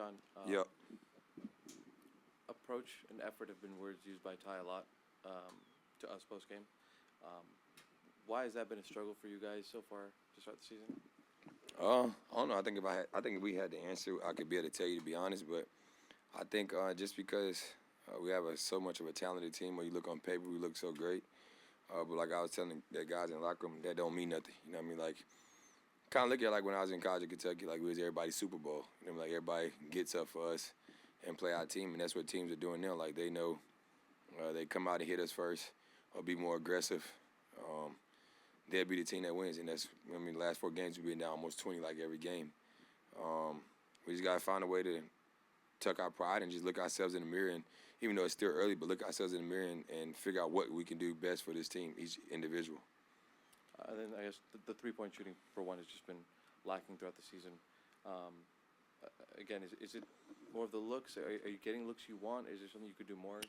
John, Yep. approach and effort have been words used by Ty a lot to us post-game. Why has that been a struggle for you guys so far to start the season? I don't know. I think if we had the answer, I could be able to tell you, to be honest. But I think just because we have so much of a talented team, when you look on paper, we look so great. But like I was telling the guys in the locker room, that don't mean nothing. You know what I mean? Like, kind of look at it like when I was in college in Kentucky, like we was everybody's Super Bowl. You know, like everybody gets up for us and play our team, and that's what teams are doing now. Like they know they come out and hit us first or be more aggressive. They'll be the team that wins, and that's, I mean, the last 4 games we've been down almost 20 like every game. We just got to find a way to tuck our pride and just look ourselves in the mirror, and even though it's still early, but look ourselves in the mirror and figure out what we can do best for this team, each individual. Then I guess the three-point shooting, for one, has just been lacking throughout the season. Again, is it more of the looks? Are you getting looks you want? Is there something you could do more?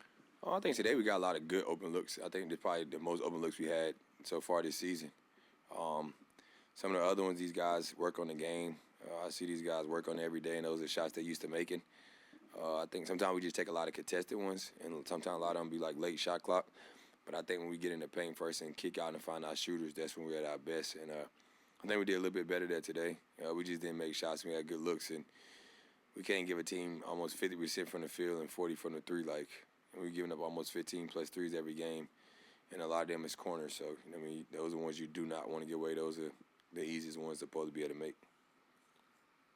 I think today we got a lot of good open looks. I think they're probably the most open looks we had so far this season. Some of the other ones, these guys work on the game. I see these guys work on it every day, and those are shots they're used to making. I think sometimes we just take a lot of contested ones, and sometimes a lot of them be like late shot clock. But I think when we get in the paint first and kick out and find our shooters, that's when we're at our best. And I think we did a little bit better there today. We just didn't make shots. We had good looks, and we can't give a team almost 50% from the field and 40 from the three. Like, we're giving up almost 15 plus threes every game, and a lot of them is corners. So, you know what I mean, those are the ones you do not want to give away. Those are the easiest ones supposed to be able to make.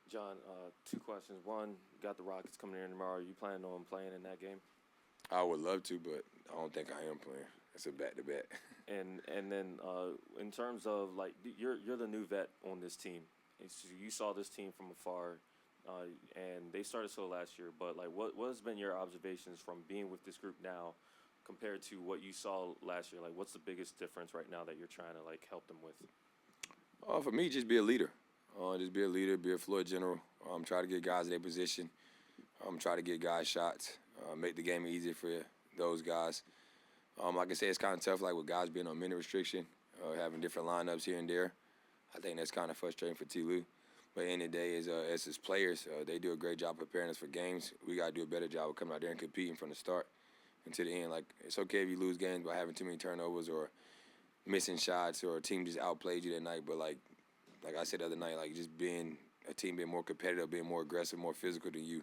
John, 2 questions. One, you got the Rockets coming in tomorrow. Are you planning on playing in that game? I would love to, but I don't think I am playing. It's a back-to-back. And then in terms of, like, you're the new vet on this team. You saw this team from afar, and they started slow last year. But, like, what has been your observations from being with this group now compared to what you saw last year? Like, what's the biggest difference right now that you're trying to, like, help them with? For me, just be a leader. Just be a leader, be a floor general. Try to get guys in their position. Try to get guys shots. Make the game easier for those guys. Like I say, it's kind of tough, like with guys being on minute restriction, having different lineups here and there. I think that's kind of frustrating for T. Lue. But at the end of the day, as his players, they do a great job preparing us for games. We got to do a better job of coming out there and competing from the start and to the end. Like, it's okay if you lose games by having too many turnovers or missing shots or a team just outplayed you that night. But like I said the other night, like just being a team being more competitive, being more aggressive, more physical than you,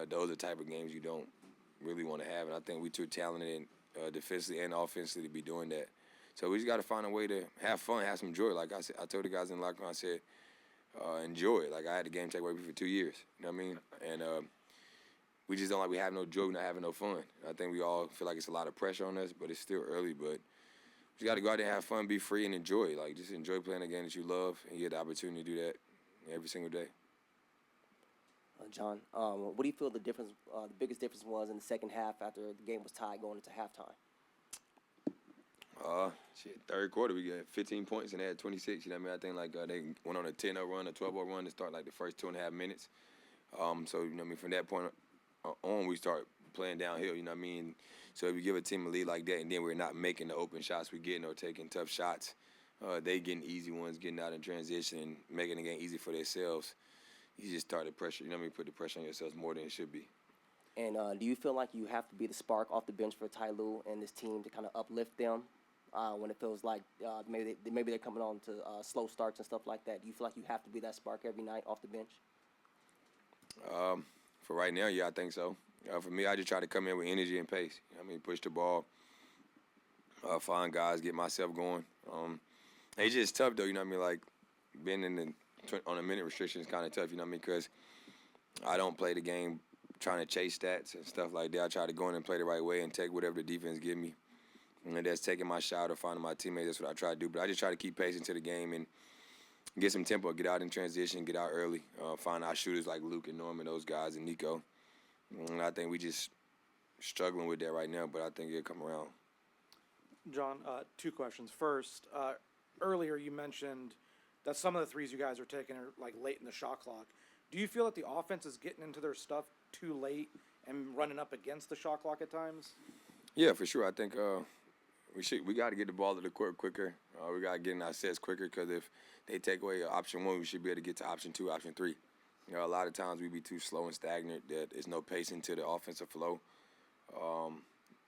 those are the type of games you don't really want to have. And I think we're too talented defensively and offensively to be doing that. So we just got to find a way to have fun, have some joy. Like I said, I told the guys in the locker room, I said, enjoy it. Like, I had the game take away from me for 2 years. You know what I mean? And we just don't, like, we have no joy, not having no fun. I think we all feel like it's a lot of pressure on us, but it's still early. But you got to go out there and have fun, be free, and enjoy. Like, just enjoy playing a game that you love, and you get the opportunity to do that every single day. John, what do you feel the biggest difference was in the second half after the game was tied going into halftime? Third quarter, we got 15 points and they had 26. You know what I mean? I think like they went on a 10-0 run, a 12-0 run to start like the first 2.5 minutes. So, you know what I mean, from that point on, we start playing downhill, you know what I mean? So if you give a team a lead like that and then we're not making the open shots we're getting or taking tough shots, they getting easy ones, getting out in transition and making the game easy for themselves, you just start the pressure, you know what I mean? Put the pressure on yourselves more than it should be. And do you feel like you have to be the spark off the bench for Ty Lue and this team to kind of uplift them when it feels like maybe they're coming on to slow starts and stuff like that? Do you feel like you have to be that spark every night off the bench? For right now, yeah, I think so. For me, I just try to come in with energy and pace. You know what I mean, push the ball, find guys, get myself going. It's just tough, though, you know what I mean? Like, being on a minute restriction is kind of tough, you know what I mean? Because I don't play the game trying to chase stats and stuff like that. I try to go in and play the right way and take whatever the defense give me. And that's taking my shot or finding my teammates. That's what I try to do. But I just try to keep pace into the game and get some tempo, get out in transition, get out early, find our shooters like Luke and Norman, those guys, and Nico. And I think we just struggling with that right now, but I think it'll come around. John, 2 questions. First, earlier you mentioned that some of the threes you guys are taking are like late in the shot clock. Do you feel that the offense is getting into their stuff too late and running up against the shot clock at times? Yeah, for sure. I think we got to get the ball to the court quicker. We got to get in our sets quicker because if they take away option 1, we should be able to get to option 2, option 3. You know, a lot of times we be too slow and stagnant that there's no pacing to the offensive flow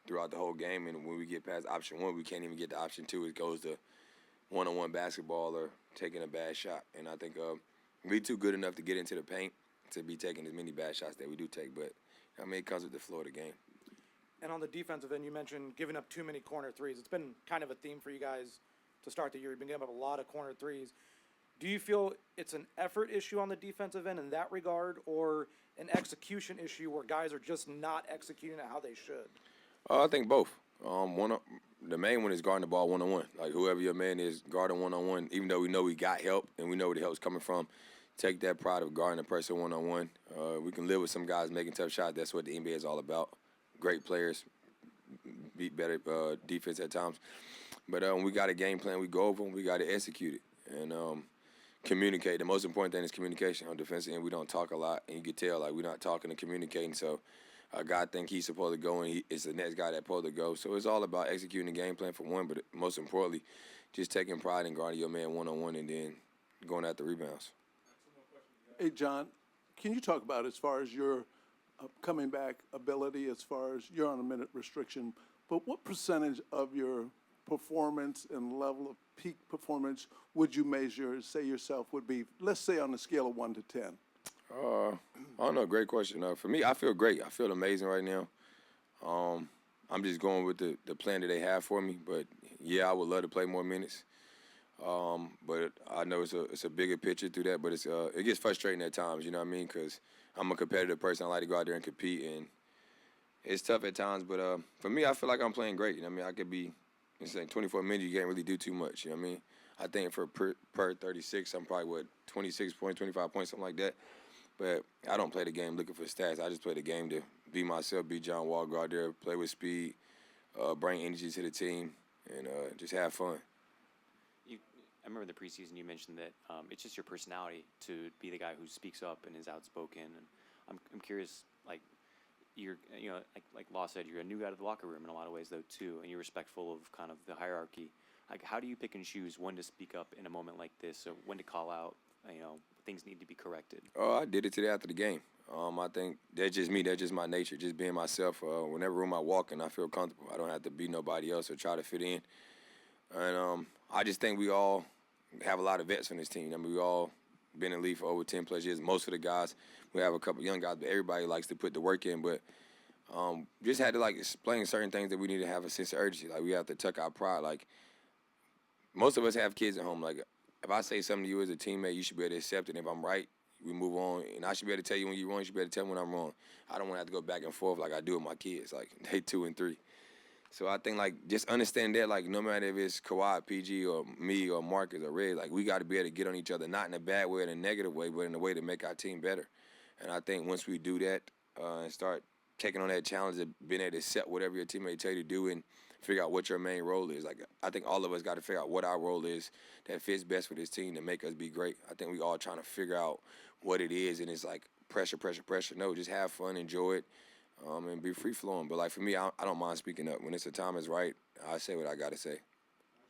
throughout the whole game. And when we get past option one, we can't even get to option two. It goes to one-on-one basketball or taking a bad shot. And I think we too good enough to get into the paint to be taking as many bad shots that we do take. But, I mean, it comes with the flow of the game. And on the defensive end, you mentioned giving up too many corner threes. It's been kind of a theme for you guys to start the year. You've been giving up a lot of corner threes. Do you feel it's an effort issue on the defensive end in that regard, or an execution issue where guys are just not executing it how they should? I think both. The main one is guarding the ball one-on-one. Like, whoever your man is, guarding one-on-one, even though we know we got help and we know where the help's coming from, take that pride of guarding a person one-on-one. We can live with some guys making tough shots. That's what the NBA is all about. Great players beat better defense at times. But when we got a game plan, we go over them, we got to execute it. And communicate. The most important thing is communication. On defensive end, we don't talk a lot, and you can tell, like, we're not talking and communicating. So a guy think he's supposed to go, and it's the next guy that's supposed to go. So it's all about executing the game plan for one, but most importantly, just taking pride in guarding your man one-on-one and then going after rebounds. Hey, John, can you talk about, as far as your coming back ability, as far as you're on a minute restriction, but what percentage of your performance and level of peak performance would you measure, say yourself, would be, let's say, on a scale of 1 to 10? I don't know. Great question. For me, I feel great. I feel amazing right now. I'm just going with the plan that they have for me. But, yeah, I would love to play more minutes. But I know it's a bigger picture through that. But it gets frustrating at times, you know what I mean? Because I'm a competitive person. I like to go out there and compete. And it's tough at times. But for me, I feel like I'm playing great. You know what I mean? I could be, it's like 24 minutes, you can't really do too much. You know what I mean? I think for per 36, I'm probably, 26 points, 25 points, something like that. But I don't play the game looking for stats. I just play the game to be myself, be John Wall, go out there, play with speed, bring energy to the team, and just have fun. I remember in the preseason you mentioned that it's just your personality to be the guy who speaks up and is outspoken. And I'm curious, like, like Law said, you're a new guy to the locker room in a lot of ways, though, too, and you're respectful of kind of the hierarchy. Like, how do you pick and choose when to speak up in a moment like this, or when to call out, things need to be corrected? I did it today after the game. I think that's just me. That's just my nature, just being myself. Whenever room I walk in, I feel comfortable. I don't have to be nobody else or try to fit in. And I just think we all have a lot of vets on this team. I mean, we all been in the league for over 10 plus years. Most of the guys, we have a couple young guys, but everybody likes to put the work in. But just had to, like, explain certain things that we need to have a sense of urgency. Like, we have to tuck our pride. Like, most of us have kids at home. Like, if I say something to you as a teammate, you should be able to accept it. And if I'm right, we move on. And I should be able to tell you when you're wrong. You should be able to tell me when I'm wrong. I don't want to have to go back and forth like I do with my kids, like they 2 and 3. So I think, like, just understand that, like, no matter if it's Kawhi, PG, or me, or Marcus, or Red, like, we got to be able to get on each other, not in a bad way or in a negative way, but in a way to make our team better. And I think once we do that and start taking on that challenge of being able to accept whatever your teammate tell you to do and figure out what your main role is. Like, I think all of us got to figure out what our role is that fits best for this team to make us be great. I think we all trying to figure out what it is, and it's like pressure. No, just have fun, enjoy it, and be free-flowing. But, like, for me, I don't mind speaking up. When it's the time is right, I say what I got to say.